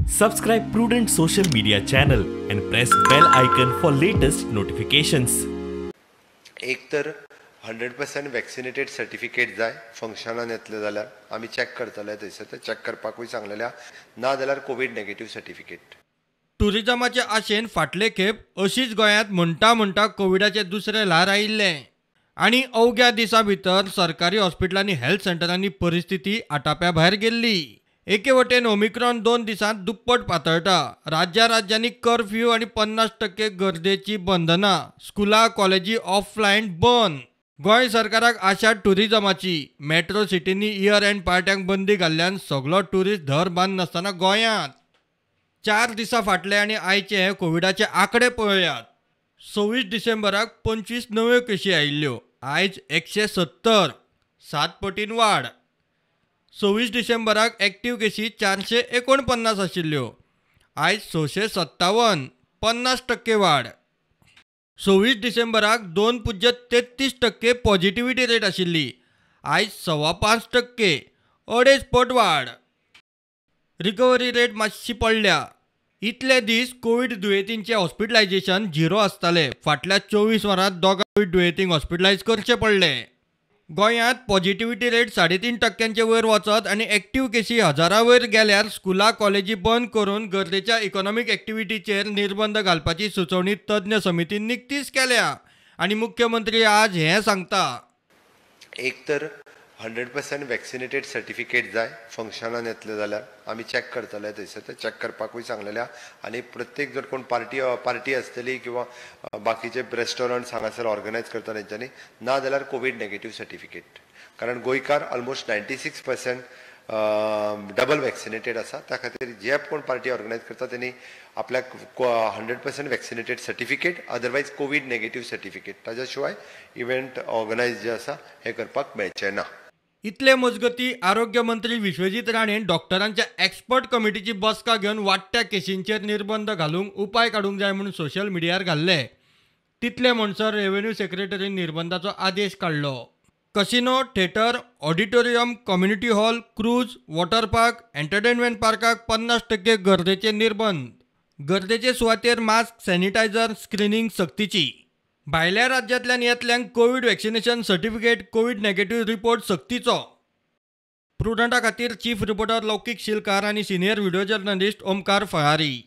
Subscribe Prudent Social Media channel and press bell icon for latest notifications. एक तर 100% vaccinated certificate जाय फंक्शनान येतले जाल्यार आमी चॅक करतले थंयसर ते चॅक करपाकूय सांगलेल्या ना जाल्यार कोविड नेगेटिव्ह सर्टिफिकेट. टुरिजमाचे आशेन फाटले खेप अशीच गोंयांत म्हणटा कोविडाचे दुसरे ल्हार आयिल्ले आनी अवघ्या दिसा भितर सरकारी हॉस्पिटलांनी हेल्थ सेंटरांनी परिस्थिती आटाप्या भायर गेल्ली. एके वटेन ओमिक्रॉन 2 दिसांत दुप्पट पातळटा. राज्यांनी कर्फ्यू आणि 50% गर्देची बंधनां. स्कुलां कॉलेजी ऑफलायन बंद. गोंय सरकाराक आशा टुरिजमाची. मेट्रो सिटींनी इयर एंड पार्ट्यांक बंदी घाल्ल्यान सगळो टुरिस्ट धर बांद नासतना गोंयांत. 4 दिसां फाटले आनी आयचे हे कोविडाचे आंकडे पळयात. 26 डिसेंबराक 25 नव्यो केशी आयिल्ल्यो. आयज 170, 7 पटीन वाड. 26 डिसेंबराक एक्टिव्ह केशी 449 आशिल्ल्यो. आयज 657, 50% वाड. 26 डिसेंबराक 2.33% पॉझिटिव्हिटी रेट आशिल्ली. आयज 5.5%, 2.5 पट वाड. रिकवरी रेट मातशी पडल्या. इतले दीस कोविड दुयेंतींचे हॉस्पिटलायझेशन 0 आसताले. फाटल्या 24 वरांत दोगा कोविड दुयेंतींक हॉस्पिटलायज करचे पडले. गोंयांत पॉझिटिव्हिटी रेट 3.5% वयर वचत आनी एक्टिव्ह केशी 1000 वयर गेल्यार स्कुलां कॉलेजी बंद करून गरजेच्या इकॉनॉमीक एक्टिव्हिटीचेर निर्बंध घालपाची सुचोवणी तज्ञ समितीन निकतीच केल्या आनी मुख्यमंत्री आज हें सांगता. एक तर 100% वॅक्सिनेटेड सर्टिफिकेट जाय फंक्शनान येतले जाल्यार आमी चॅक करतले थंयसर ते चॅक करपाकूय सांगलेल्या आनी प्रत्येक जर कोण पार्टी आसतली किंवा बाकीचे रेस्टॉरंट्स हांगासर ऑर्गनायज करता तेंच्यांनी ना जाल्यार कोविड नेगेटिव्ह सर्टिफिकेट. कारण गोंयकार ऑलमोस्ट 96% डबल वॅक्सिनेटेड आसा. त्या खातीर जे कोण पार्टी ऑर्गनायज करता त्यांनी आपल्याक 100% vaccinated certificate otherwise Covid negative certificate ताज्या शिवाय इव्हेंट ऑर्गनायज जे आसा हे करपाक मेळचें ना. इतले मजगती आरोग्य मंत्री विश्वजीत राणेन डॉक्टरांच्या एक्सपर्ट कमिटीची बसका घेवन वाडट्या केशींचेर निर्बंध घालूंक उपाय काडूंक जाय म्हणून सोशल मिडियार घाल्ले. तितले म्हणसर रेव्हेन्यू सेक्रेटरीन निर्बंधाचो आदेश काडलो. Casino, theatre, auditorium, community hall, cruise, water park, entertainment पार्काक 50% गर्देचे निर्बंध. गर्देचे सुवातेर मास्क, सॅनिटायझर, स्क्रिनिंग सक्तीची. भायल्या राज्यांतल्यान येतल्यांक covid vaccination certificate, covid negative report सक्तीचो. प्रुडंटा खातीर चीफ रिपोर्टर लौकीक शिलकार आनी senior video journalist Omkar Phalari.